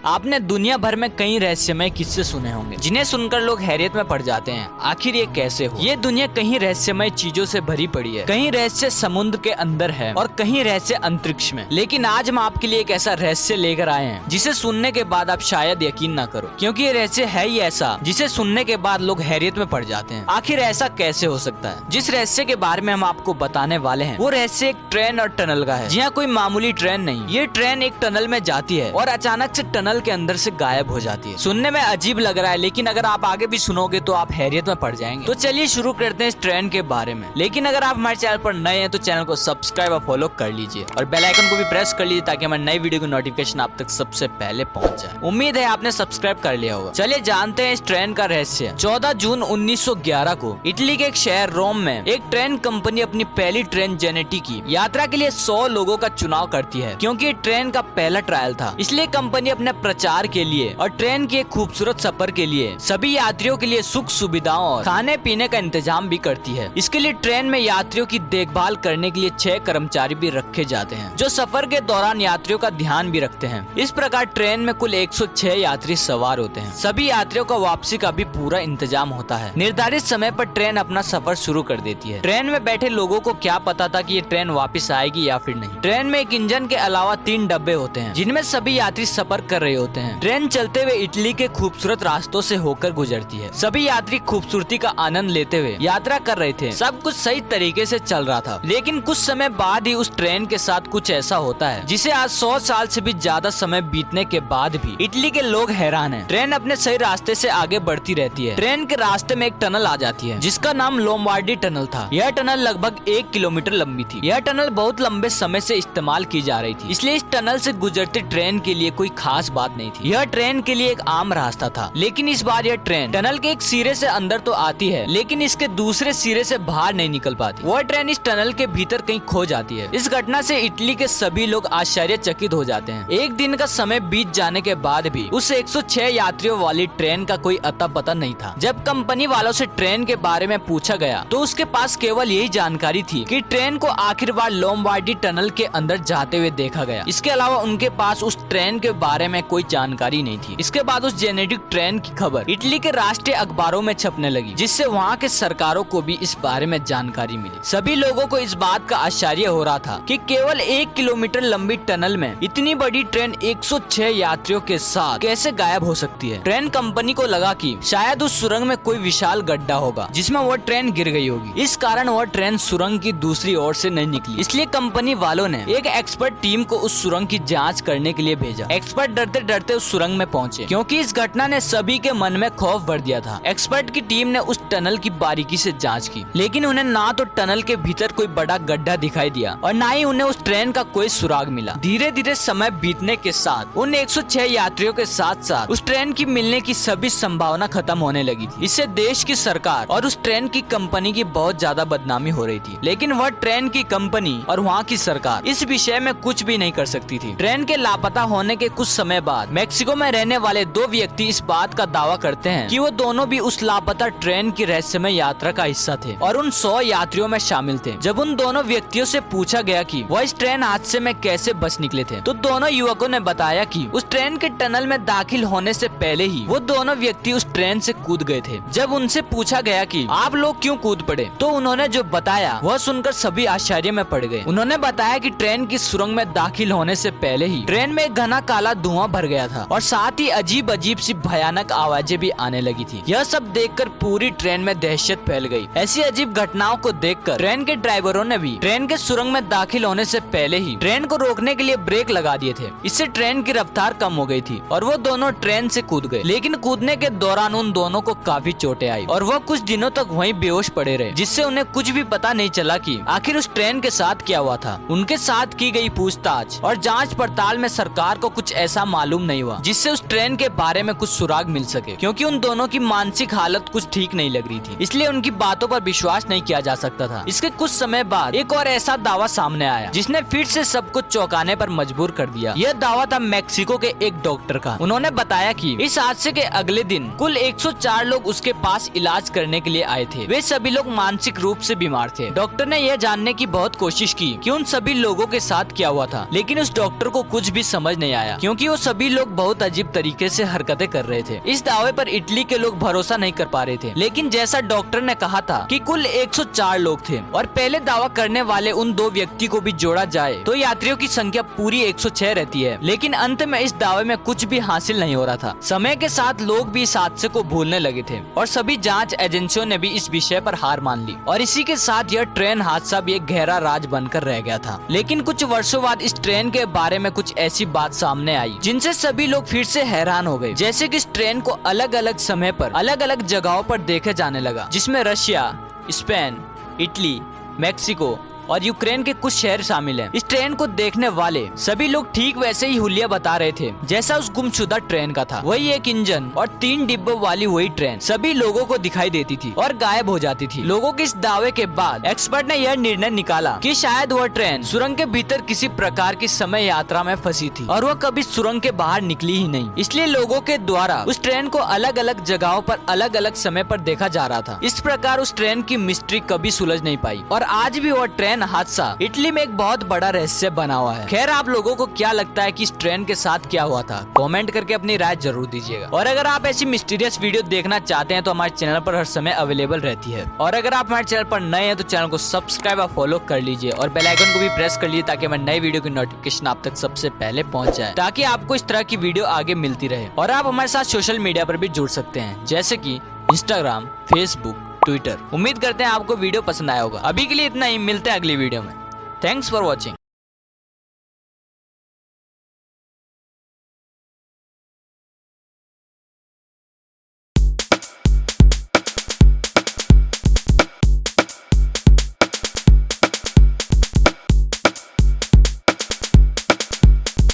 आपने दुनिया भर में कई रहस्यमय किस्से सुने होंगे जिन्हें सुनकर लोग हैरत में पड़ जाते हैं। आखिर ये कैसे हो? ये दुनिया कहीं रहस्यमय चीजों से भरी पड़ी है। कहीं रहस्य समुद्र के अंदर है और कहीं रहस्य अंतरिक्ष में। लेकिन आज हम आपके लिए एक ऐसा रहस्य लेकर आए हैं जिसे सुनने के बाद आप शायद यकीन न करो, क्योंकि ये रहस्य है ही ऐसा जिसे सुनने के बाद लोग हैरत में पड़ जाते हैं। आखिर ऐसा कैसे हो सकता है? जिस रहस्य के बारे में हम आपको बताने वाले हैं वो रहस्य एक ट्रेन और टनल का है। जी हाँ, कोई मामूली ट्रेन नहीं। ये ट्रेन एक टनल में जाती है और अचानक से टनल के अंदर से गायब हो जाती है। सुनने में अजीब लग रहा है, लेकिन अगर आप आगे भी सुनोगे तो आप हैरत में पड़ जाएंगे। तो चलिए शुरू करते हैं इस ट्रेन के बारे में। लेकिन अगर आप हमारे चैनल पर नए हैं तो चैनल को सब्सक्राइब और फॉलो कर लीजिए और बेल आइकन को भी प्रेस कर लीजिए ताकि हमारे नई वीडियो की नोटिफिकेशन आप तक सबसे पहले पहुंच जाए। उम्मीद है आपने सब्सक्राइब कर लिया होगा। चलिए जानते हैं इस ट्रेन का रहस्य। 14 जून 1911 को इटली के एक शहर रोम में एक ट्रेन कंपनी अपनी पहली ट्रेन जेनेटी की यात्रा के लिए 100 लोगों का चुनाव करती है। क्योंकि ये ट्रेन का पहला ट्रायल था, इसलिए कंपनी अपने प्रचार के लिए और ट्रेन के एक खूबसूरत सफर के लिए सभी यात्रियों के लिए सुख सुविधाओं और खाने पीने का इंतजाम भी करती है। इसके लिए ट्रेन में यात्रियों की देखभाल करने के लिए 6 कर्मचारी भी रखे जाते हैं जो सफर के दौरान यात्रियों का ध्यान भी रखते हैं। इस प्रकार ट्रेन में कुल 106 यात्री सवार होते हैं। सभी यात्रियों का वापसी का भी पूरा इंतजाम होता है। निर्धारित समय पर ट्रेन अपना सफर शुरू कर देती है। ट्रेन में बैठे लोगों को क्या पता था कि ये ट्रेन वापस आएगी या फिर नहीं। ट्रेन में एक इंजन के अलावा 3 डब्बे होते हैं जिनमें सभी यात्री सफर कर रहे होते हैं। ट्रेन चलते हुए इटली के खूबसूरत रास्तों से होकर गुजरती है। सभी यात्री खूबसूरती का आनंद लेते हुए यात्रा कर रहे थे। सब कुछ सही तरीके से चल रहा था, लेकिन कुछ समय बाद ही उस ट्रेन के साथ कुछ ऐसा होता है जिसे आज 100 साल से भी ज्यादा समय बीतने के बाद भी इटली के लोग हैरान हैं। ट्रेन अपने सही रास्ते से आगे बढ़ती रहती है। ट्रेन के रास्ते में एक टनल आ जाती है जिसका नाम लोम्बार्डी टनल था। यह टनल लगभग 1 किलोमीटर लंबी थी। यह टनल बहुत लंबे समय से इस्तेमाल की जा रही थी, इसलिए इस टनल से गुजरती ट्रेन के लिए कोई खास बात नहीं थी। यह ट्रेन के लिए एक आम रास्ता था। लेकिन इस बार यह ट्रेन टनल के एक सिरे से अंदर तो आती है, लेकिन इसके दूसरे सिरे से बाहर नहीं निकल पाती। वह ट्रेन इस टनल के भीतर कहीं खो जाती है। इस घटना से इटली के सभी लोग आश्चर्यचकित हो जाते हैं। एक दिन का समय बीत जाने के बाद भी उस 106 यात्रियों वाली ट्रेन का कोई अता पता नहीं था। जब कंपनी वालों से ट्रेन के बारे में पूछा गया तो उसके पास केवल यही जानकारी थी कि ट्रेन को आखिर बार लोम्बार्डी टनल के अंदर जाते हुए देखा गया। इसके अलावा उनके पास उस ट्रेन के बारे में कोई जानकारी नहीं थी। इसके बाद उस जेनेटिक ट्रेन की खबर इटली के राष्ट्रीय अखबारों में छपने लगी, जिससे वहाँ के सरकारों को भी इस बारे में जानकारी मिली। सभी लोगों को इस बात का आश्चर्य हो रहा था कि केवल 1 किलोमीटर लंबी टनल में इतनी बड़ी ट्रेन 106 यात्रियों के साथ कैसे गायब हो सकती है। ट्रेन कंपनी को लगा कि शायद उस सुरंग में कोई विशाल गड्ढा होगा जिसमें वह ट्रेन गिर गई होगी। इस कारण वह ट्रेन सुरंग की दूसरी ओर से नहीं निकली। इसलिए कंपनी वालों ने एक एक्सपर्ट टीम को उस सुरंग की जांच करने के लिए भेजा। एक्सपर्ट डरते डरते उस सुरंग में पहुंचे, क्योंकि इस घटना ने सभी के मन में खौफ भर दिया था। एक्सपर्ट की टीम ने उस टनल की बारीकी से जांच की, लेकिन उन्हें ना तो टनल के भीतर कोई बड़ा गड्ढा दिखाई दिया और ना ही उन्हें उस ट्रेन का कोई सुराग मिला। धीरे धीरे समय बीतने के साथ उन 106 यात्रियों के साथ साथ उस ट्रेन की मिलने की सभी संभावना खत्म होने लगी थी। इससे देश की सरकार और उस ट्रेन की कंपनी की बहुत ज्यादा बदनामी हो रही थी। लेकिन वह ट्रेन की कंपनी और वहाँ की सरकार इस विषय में कुछ भी नहीं कर सकती थी। ट्रेन के लापता होने के कुछ समय बाद मेक्सिको में रहने वाले 2 व्यक्ति इस बात का दावा करते हैं कि वो दोनों भी उस लापता ट्रेन की रहस्यमय यात्रा का हिस्सा थे और उन 100 यात्रियों में शामिल थे। जब उन दोनों व्यक्तियों से पूछा गया कि वह इस ट्रेन हादसे में कैसे बच निकले थे, तो दोनों युवकों ने बताया कि उस ट्रेन के टनल में दाखिल होने से पहले ही वो दोनों व्यक्ति उस ट्रेन से कूद गए थे। जब उनसे पूछा गया कि आप लोग क्यों कूद पड़े, तो उन्होंने जो बताया वह सुनकर सभी आश्चर्य में पड़ गए। उन्होंने बताया कि ट्रेन की सुरंग में दाखिल होने से पहले ही ट्रेन में एक घना काला धुआं भर गया था और साथ ही अजीब अजीब सी भयानक आवाजें भी आने लगी थी। यह सब देखकर पूरी ट्रेन में दहशत फैल गई। ऐसी अजीब घटनाओं को देखकर ट्रेन के ड्राइवरों ने भी ट्रेन के सुरंग में दाखिल होने से पहले ही ट्रेन को रोकने के लिए ब्रेक लगा दिए थे। इससे ट्रेन की रफ्तार कम हो गई थी और वो दोनों ट्रेन से कूद गए। लेकिन कूदने के दौरान उन दोनों को काफी चोटें आई और वह कुछ दिनों तक वहीं बेहोश पड़े रहे, जिससे उन्हें कुछ भी पता नहीं चला कि आखिर उस ट्रेन के साथ क्या हुआ था। उनके साथ की गई पूछताछ और जांच पड़ताल में सरकार को कुछ ऐसा मालूम नहीं हुआ जिससे उस ट्रेन के बारे में कुछ सुराग मिल सके, क्योंकि उन दोनों की मानसिक हालत कुछ ठीक नहीं लग रही थी, इसलिए उनकी बातों पर विश्वास नहीं किया जा सकता था। इसके कुछ समय बाद एक और ऐसा दावा सामने आया जिसने फिर से सबको चौंकाने पर मजबूर कर दिया। यह दावा था मेक्सिको के एक डॉक्टर का। उन्होंने बताया कि इस हादसे के अगले दिन कुल 104 लोग उसके पास इलाज करने के लिए आए थे। वे सभी लोग मानसिक रूप से बीमार थे। डॉक्टर ने यह जानने की बहुत कोशिश की कि उन सभी लोगों के साथ क्या हुआ था, लेकिन उस डॉक्टर को कुछ भी समझ नहीं आया, क्योंकि वो सभी सभी लोग बहुत अजीब तरीके से हरकतें कर रहे थे। इस दावे पर इटली के लोग भरोसा नहीं कर पा रहे थे, लेकिन जैसा डॉक्टर ने कहा था कि कुल 104 लोग थे और पहले दावा करने वाले उन 2 व्यक्ति को भी जोड़ा जाए तो यात्रियों की संख्या पूरी 106 रहती है। लेकिन अंत में इस दावे में कुछ भी हासिल नहीं हो रहा था। समय के साथ लोग भी इस हादसे को भूलने लगे थे और सभी जांच एजेंसियों ने भी इस विषय पर हार मान ली और इसी के साथ यह ट्रेन हादसा भी एक गहरा राज बनकर रह गया था। लेकिन कुछ वर्षों बाद इस ट्रेन के बारे में कुछ ऐसी बात सामने आई जिनसे सभी लोग फिर से हैरान हो गए, जैसे कि इस ट्रेन को अलग अलग समय पर अलग अलग जगहों पर देखे जाने लगा, जिसमें रशिया, स्पेन, इटली, मैक्सिको और यूक्रेन के कुछ शहर शामिल हैं। इस ट्रेन को देखने वाले सभी लोग ठीक वैसे ही हुलिया बता रहे थे जैसा उस गुमशुदा ट्रेन का था। वही एक इंजन और 3 डिब्बों वाली वही ट्रेन सभी लोगों को दिखाई देती थी और गायब हो जाती थी। लोगों के इस दावे के बाद एक्सपर्ट ने यह निर्णय निकाला कि शायद वह ट्रेन सुरंग के भीतर किसी प्रकार की समय यात्रा में फंसी थी और वह कभी सुरंग के बाहर निकली ही नहीं। इसलिए लोगों के द्वारा उस ट्रेन को अलग अलग जगहों पर अलग अलग समय पर देखा जा रहा था। इस प्रकार उस ट्रेन की मिस्ट्री कभी सुलझ नहीं पाई और आज भी वह ट्रेन हादसा इटली में एक बहुत बड़ा रहस्य बना हुआ है। खैर, आप लोगों को क्या लगता है कि इस ट्रेन के साथ क्या हुआ था? कमेंट करके अपनी राय जरूर दीजिएगा। और अगर आप ऐसी मिस्टीरियस वीडियो देखना चाहते हैं तो हमारे चैनल पर हर समय अवेलेबल रहती है। और अगर आप हमारे चैनल पर नए हैं तो चैनल को सब्सक्राइब और फॉलो कर लीजिए और बेल आइकन को भी प्रेस कर लीजिए ताकि हमारे नई वीडियो की नोटिफिकेशन आप तक सबसे पहले पहुंच जाए, ताकि आपको इस तरह की वीडियो आगे मिलती रहे। और आप हमारे साथ सोशल मीडिया पर भी जुड़ सकते हैं, जैसे कि इंस्टाग्राम, फेसबुक, ट्विटर। उम्मीद करते हैं आपको वीडियो पसंद आया होगा। अभी के लिए इतना ही, मिलते हैं अगली वीडियो में। Thanks for watching.